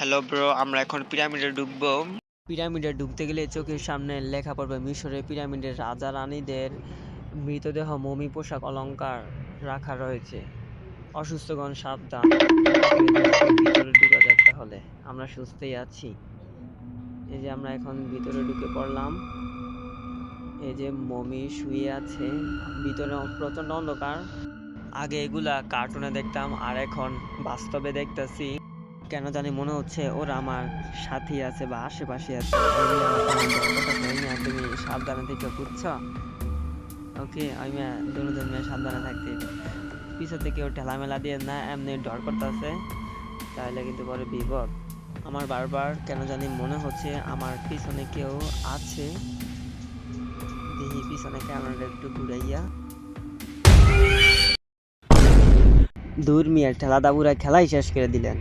Hello bro, আমরা এখন পিরামিডে ঢুকবো। পিরামিডে ঢুকতে গেলে চোখের সামনে লেখা পড়বে মিশরের পিরামিডের রাজা রানীদের মৃতদেহ, মমি, পোশাক, অলংকার রাখা রয়েছে। অসুস্থগণ সাবধান, ভিতরে ঢুকা যাক। তাহলে আমরা সুস্থই আছি। এই যে আমরা এখন ভিতরে ঢুকে পড়লাম। এই যে মমি শুয়ে আছে, ভিতরে প্রচন্ড অন্ধকার। আগে এগুলা কার্টুনে দেখতাম, আর এখন বাস্তবে দেখতেছি। কেন জানি মনে হচ্ছে ওরা আমার সাথী আছে বা আশেপাশে আছে। তুমি সাবধানে থেকে বুঝছো? ওকে, আমি দুজন মিলে সাবধানে থাকতে। পিছন থেকে কেউ ঠেলামেলা দিয়ে না, এমনি ডর করতেছে, তাহলে কিন্তু পরে বিপদ। আমার বারবার কেন জানি মনে হচ্ছে আমার পিছনে কেউ আছে। দেখি পিছনে ক্যামেরাটা একটু ঘুরাইয়া। দূর মিয়া, ঠেলা দাবুরা খেলাই শেষ করে দিলেন।